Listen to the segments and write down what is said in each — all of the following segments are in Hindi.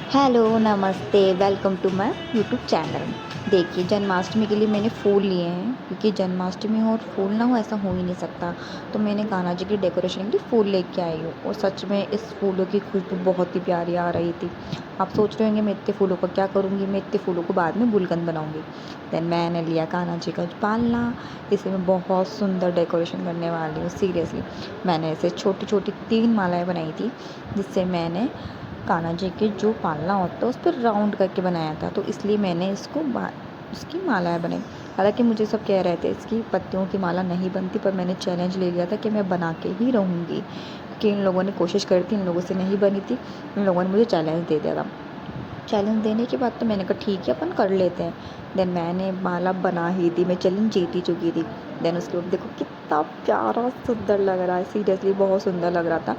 हेलो, नमस्ते, welcome to my YouTube channel. देखिए, जन्माष्टमी के लिए मैंने फूल लिए हैं क्योंकि जन्माष्टमी हो और फूल ना हो ऐसा हो ही नहीं सकता। तो मैंने कान्हा जी की डेकोरेशन के लिए फूल लेके आई हूँ और सच में इस फूलों की खुशबू बहुत ही प्यारी आ रही थी। आप सोच रहे होंगे मैं इतने फूलों का क्या करूँगी, मैं इतने फूलों को बाद में गुलकंद बनाऊँगी। देन मैंने लिया कान्हा जी का पालना, इसे मैं बहुत सुंदर डेकोरेशन करने वाली हूँ सीरियसली। मैंने इसे छोटी-छोटी 3 मालाएँ बनाई थी जिससे मैंने कान्हा जी के जो पालना होता है उस पर राउंड करके बनाया था, तो इसलिए मैंने उसकी मालाएं बनाई। हालांकि मुझे सब कह रहे थे इसकी पत्तियों की माला नहीं बनती, पर मैंने चैलेंज ले लिया था कि मैं बना के ही रहूँगी कि इन लोगों ने कोशिश करी थी, इन लोगों से नहीं बनी थी। इन लोगों ने मुझे चैलेंज दे दिया था। चैलेंज देने के बाद तो मैंने कहा ठीक है अपन कर लेते हैं। देन मैंने माला बना ही दी, मैं चैलेंज जीत ही चुकी थी। देन उसके बाद देखो कितना प्यारा सुंदर लग रहा है, सीरियसली बहुत सुंदर लग रहा था।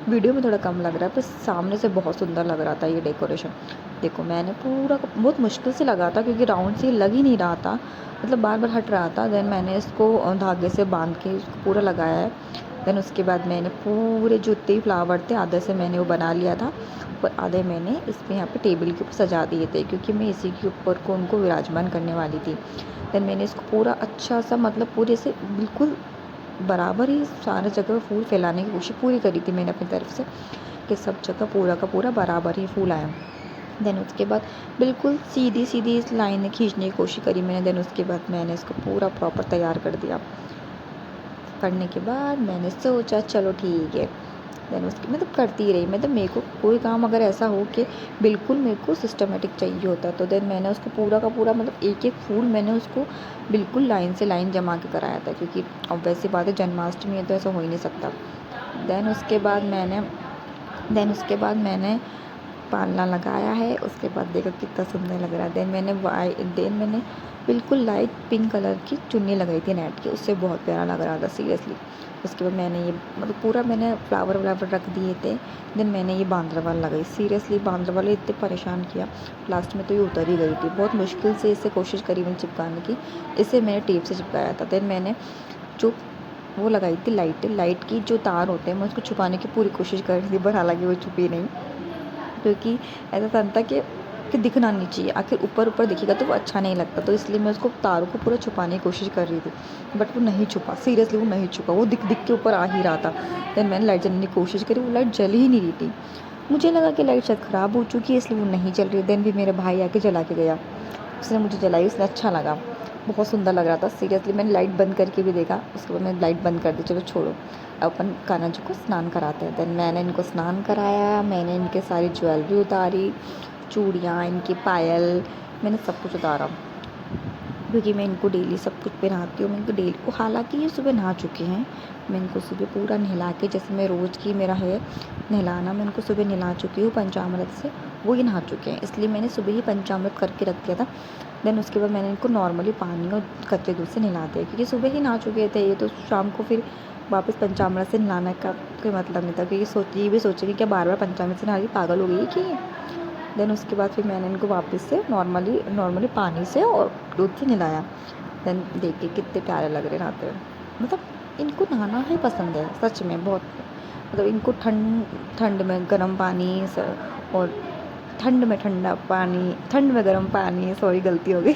वीडियो में थोड़ा कम लग रहा है पर सामने से बहुत सुंदर लग रहा था ये डेकोरेशन। देखो मैंने पूरा बहुत मुश्किल से लगा था क्योंकि राउंड से लग ही नहीं रहा था, मतलब बार बार हट रहा था। देन मैंने इसको धागे से बांध के इसको पूरा लगाया है। देन उसके बाद मैंने पूरे जो इतने फ्लावर थे आधे से मैंने वो बना लिया था और आधे मैंने इसमें यहाँ पे टेबल के ऊपर सजा दिए थे क्योंकि मैं इसी के ऊपर को उनको विराजमान करने वाली थी। देन मैंने इसको पूरा अच्छा सा मतलब पूरे से बिल्कुल बराबर ही सारी जगह फूल फैलाने की कोशिश पूरी करी थी मैंने अपनी तरफ से कि सब जगह पूरा का पूरा बराबर ही फूल आया। देन उसके बाद बिल्कुल सीधी सीधी इस लाइन खींचने की कोशिश करी मैंने। देन उसके बाद मैंने इसको पूरा प्रॉपर तैयार कर दिया। करने के बाद मैंने सोचा चलो ठीक है। देन उसकी मतलब करती रही, मतलब मेरे को कोई काम अगर ऐसा हो कि बिल्कुल मेरे को सिस्टमेटिक चाहिए होता तो देन मैंने उसको पूरा का पूरा मतलब एक एक फूल मैंने उसको बिल्कुल लाइन से लाइन जमा के कराया था क्योंकि अब वैसी बात है जन्माष्टमी है तो ऐसा हो ही नहीं सकता। देन उसके बाद मैंने देन उसके बाद मैंने पालना लगाया है। उसके बाद देखो कितना सुंदर लग रहा है। देन मैंने बिल्कुल लाइट पिंक कलर की चुन्नी लगाई थी नेट की, उससे बहुत प्यारा लग रहा था सीरियसली। उसके बाद मैंने ये मतलब पूरा मैंने फ्लावर व्लावर रख दिए थे। देन मैंने ये बांद्रा लगाई, सीरियसली बांद्रा वाले इतने परेशान किया, लास्ट में तो ये उतर ही गई थी। बहुत मुश्किल से इसे कोशिश करी मैंने चिपकाने की, इसे मैंने टेप से चिपकाया था। देन मैंने जो वो लगाई थी लाइट की जो तार होते हैं मैं उसको छुपाने की पूरी कोशिश कर रही थी, पर हालांकि वो छुपी नहीं क्योंकि ऐसा था कि दिखना नहीं चाहिए, आखिर ऊपर ऊपर दिखेगा तो वो अच्छा नहीं लगता, तो इसलिए मैं उसको तारों को पूरा छुपाने की कोशिश कर रही थी। बट वो नहीं छुपा, सीरियसली वो नहीं छुपा, वो दिख दिख के ऊपर आ ही रहा था। देन मैंने लाइट जलाने की कोशिश करी, वो लाइट जल ही नहीं रही थी। मुझे लगा कि लाइट शायद ख़राब हो चुकी है इसलिए वो नहीं जल रही। देन भी मेरा भाई आके जला के गया, उसने मुझे जलाई, उसने अच्छा लगा, बहुत सुंदर लग रहा था सीरियसली। मैंने लाइट बंद करके भी देखा, उसके बाद मैंने लाइट बंद कर दी, चलो छोड़ो अब अपन कान्हा जी को स्नान कराते हैं। देन मैंने इनको स्नान कराया, मैंने इनके सारी ज्वेलरी उतारी, चूड़ियाँ, इनकी पायल, मैंने सब कुछ उतारा क्योंकि मैं इनको डेली सब कुछ पहनाती हूँ। मैं इनको डेली को, हालांकि ये सुबह नहा चुके हैं, मैं इनको सुबह पूरा नहला के, जैसे मैं रोज़ की मेरा है नहलाना, मैं इनको सुबह नहला चुकी हूँ पंचामृत से, वो ही नहा चुके हैं इसलिए मैंने सुबह ही पंचामृत करके रख दिया था। देन उसके बाद मैंने इनको नॉर्मली पानी और कच्चे दूध से नहला दिया क्योंकि सुबह ही नहा चुके थे ये, तो शाम को फिर वापस पंचामृत से नहलाने का कोई मतलब नहीं था क्योंकि ये भी सोचेगी क्या बार बार पंचामृत से नहा रही, पागल हो गई कि ये। देन उसके बाद फिर मैंने इनको वापस से नॉर्मली नॉर्मली पानी से और दूध से नहलाया। देन देखिए कितने प्यारे लग रहे नहाते हुए, मतलब इनको नहाना ही पसंद है सच में बहुत। मतलब इनको ठंड ठंड में गर्म पानी और ठंड में ठंडा पानी, ठंड में गर्म पानी, सॉरी गलती हो गई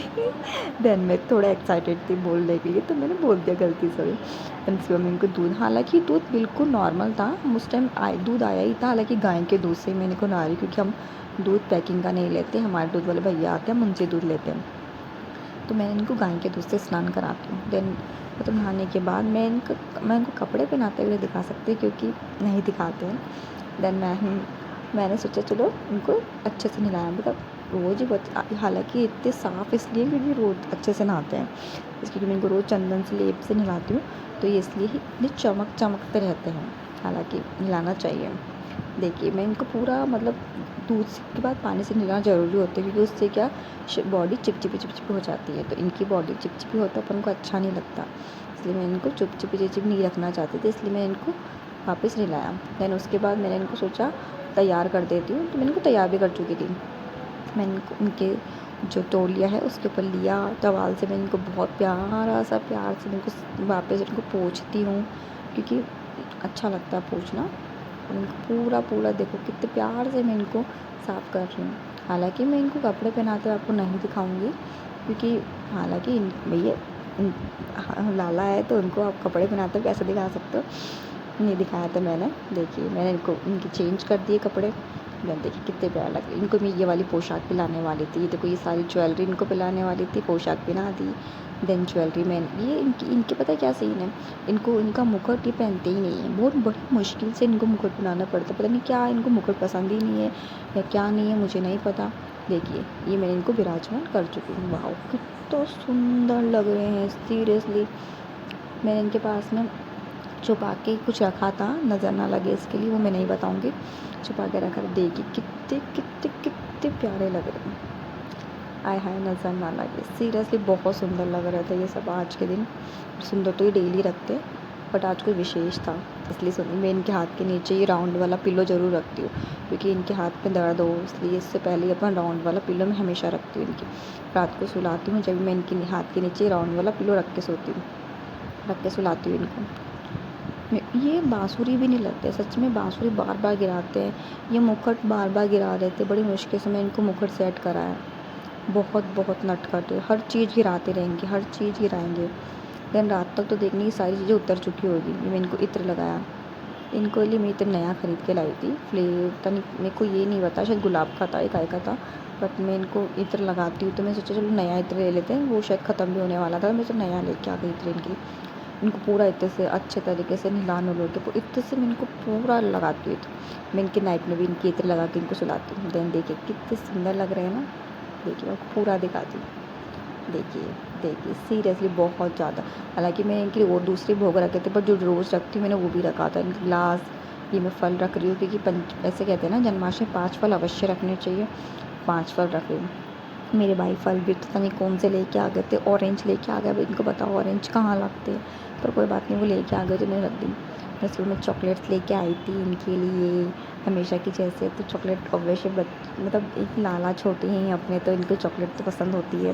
देन मैं थोड़ा एक्साइटेड थी बोलने के लिए तो मैंने बोल दिया गलती, सॉरी। देन उसके बाद मैं इनको दूध, हालांकि दूध बिल्कुल नॉर्मल था उस टाइम, दूध आया ही था, हालांकि गाय के दूध से ही मैंने को नहा रही क्योंकि हम दूध पैकिंग का नहीं लेते, हमारे दूध वाले भैया आते हैं हम उनसे दूध लेते हैं, तो मैं इनको गाय के दूध से स्नान कराती हूँ। देन मतलब नहाने के बाद मैं इनको कपड़े पहनाते हुए दिखा सकती क्योंकि नहीं दिखाते हैं। देन मैंने सोचा चलो इनको अच्छे से नहलाया, मतलब रोज़ ही हालांकि इतने साफ़ इसलिए क्योंकि रोज़ अच्छे से नहाते हैं, इसलिए मैं इनको रोज़ चंदन से लेप से नहलाती हूँ, तो ये इसलिए ही इतने चमकते रहते हैं, हालांकि नहलाना चाहिए। देखिए मैं इनको पूरा मतलब दूध के बाद पानी से नहलाना ज़रूरी होता है क्योंकि उससे क्या बॉडी चिपचिपी हो जाती है, तो इनकी बॉडी चिपचिपी होता है अपन को अच्छा नहीं लगता, इसलिए मैं इनको चिपचिपी नहीं रखना चाहती थी, इसलिए मैं इनको वापस नहलाया। देन उसके बाद मैंने इनको सोचा तैयार कर देती हूँ, तो मैंने इनको तैयार भी कर चुकी थी। मैंने इनको उनके जो तौलिया है उसके ऊपर लिया टवाल से, मैं इनको बहुत प्यार से इनको वापस इनको पोंछती हूँ क्योंकि अच्छा लगता है पोंछना। और इनको पूरा पूरा देखो कितने प्यार से मैं इनको साफ़ कर रही हूँ। हालाँकि मैं इनको कपड़े पहनाते हुए आपको नहीं दिखाऊँगी, क्योंकि हालाँकि इन भैया लाला है तो उनको आप कपड़े पहनाते हुए कैसे दिखा सकते हो, नहीं दिखाया था मैंने। देखिए मैंने इनको इनके चेंज कर दिए कपड़े। देन देखिए कितने प्यारे लग रहे। इनको मैं ये वाली पोशाक पिलाने वाली थी, देखो ये सारी ज्वेलरी इनको पिलाने वाली थी, पोशाक पहना दी। देन ज्वेलरी में ये इनकी इनके पता है क्या सीन है, इनको इनका मुकुट ये पहनते ही नहीं है, बहुत बड़ी मुश्किल से इनको मुकुट पहनाना पड़ता है। पता नहीं क्या इनको मुकुट पसंद ही नहीं है या क्या नहीं है, मुझे नहीं पता। देखिए ये मैंने इनको विराजमान कर चुकी हूँ। वाओ कितना सुंदर लग रहे हैं सीरियसली। मैंने इनके पास में छुपा के कुछ रखा था, नज़र ना लगे इसके लिए, वो मैं नहीं बताऊँगी। छुपा के रखा, देखिए कितने कितने कितने प्यारे लग रहे हैं। आय हाय नज़र ना लगे, सीरियसली बहुत सुंदर लग रहा था ये सब आज के दिन। सुंदर तो ये डेली रखते, बट आज कोई विशेष था, इसलिए सुनिए मैं इनके हाथ के नीचे ये राउंड वाला पिल्लो ज़रूर रखती हूँ, क्योंकि इनके हाथ में दर्द हो, इसलिए इससे पहले अपन राउंड वाला पिल्लो मैं हमेशा रखती हूँ इनकी। रात को सुलाती हूँ जब मैं इनके हाथ के नीचे राउंड वाला पिल्लो रख के सोती हूँ, रख के सुलाती हूँ इनको। ये बाँसुरी भी नहीं लगते, सच में बाँसुरी बार बार गिराते हैं, ये मुकुट बार बार गिरा देते, बड़ी मुश्किल से मैं इनको मुकुट सेट करा है। बहुत बहुत नटखट है, हर चीज़ गिराते रहेंगे, हर चीज़ गिराएंगे। देन रात तक तो देखने की सारी चीज़ें उतर चुकी होगी। ये मैं इनको इत्र लगाया, इनको लिए मैं इत्र नया ख़रीद के लाई थी, फ्लेवर पता नहीं मेरे को ये नहीं पता, शायद गुलाब का था या काय का था, बट मैं इनको इत्र लगाती हूँ तो मैं सोचा चलो नया इत्र ले लेते हैं, वो शायद ख़त्म भी होने वाला था, मैं तो नया लेके आ गई इत्र इनकी। इनको पूरा इत्र से अच्छे तरीके से नहला नुलो के इत्र से मैं इनको पूरा लगाती हूँ इत्र। मैं इनकी नाइट में भी इनकी इत्र लगा के इनको सुलाती हूँ। देन देखिए कितने सुंदर लग रहे हैं ना, देखिए मैं आपको पूरा दिखाती हूँ। देखिए देखिए सीरियसली बहुत ज़्यादा। हालांकि मैं इनके और दूसरे भोग रखे थे, पर जो रोज़ रखती हूँ मैंने वो भी रखा था। इनके ग्लास ये मैं फल रख रही हूँ, क्योंकि पंच ऐसे कहते हैं ना जन्माष्टमी 5 फल अवश्य रखने चाहिए, 5 फल रख रही हूँ। मेरे भाई फल भी पता नहीं कौन से लेके आ गए थे, ऑरेंज लेके आ गए। अब इनको बताओ ऑरेंज कहाँ लगते हैं, पर कोई बात नहीं, वो लेके आ गए तो मैंने रख दी। स्कूल में चॉकलेट्स लेके आई थी इनके लिए हमेशा की जैसे, तो चॉकलेट अवश्य मतलब एक लाला छोटे हैं अपने, तो इनको चॉकलेट तो पसंद होती है।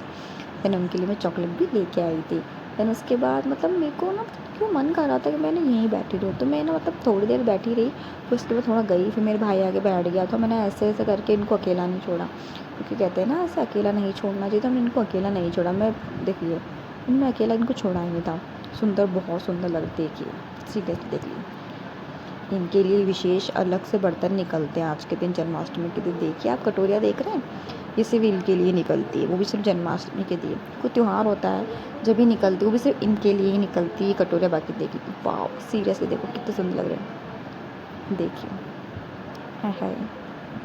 देन उनके लिए मैं चॉकलेट भी लेके आई थी। देन उसके बाद मतलब मेरे को ना क्यों मन कर रहा था कि मैंने यहीं बैठी रहूँ, तो मैं ना मतलब थोड़ी देर बैठी रही, फिर उसके बाद थोड़ा गई, फिर मेरे भाई आगे बैठ गया, तो मैंने ऐसे ऐसे करके इनको अकेला नहीं छोड़ा, क्योंकि कहते हैं ना ऐसे अकेला नहीं छोड़ना चाहिए, तो मैंने इनको अकेला नहीं छोड़ा। मैं देखिए मैं अकेला इनको छोड़ा ही नहीं था। सुंदर बहुत सुंदर लग, देखिए सीरियसली देखिए इनके लिए विशेष अलग से बर्तन निकलते हैं आज के दिन, जन्माष्टमी के दिन। देखिए आप कटोरियाँ देख रहे हैं, ये सिर्फ इनके लिए निकलती है, वो भी सिर्फ जन्माष्टमी के लिए। कोई त्यौहार होता है जब भी निकलती है, वो भी सिर्फ इनके लिए ही निकलती है कटोरियाँ। बाकी देखिए वाह सीरियसली देखो कितने सुंदर लग रहे हैं, देखिए हाय हाय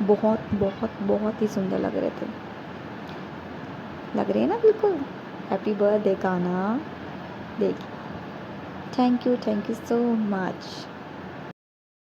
बहुत बहुत बहुत ही सुंदर लग रहे थे, लग रहे हैं ना बिल्कुल। हैप्पी बर्थडे गाना। देखिए थैंक यू सो मच।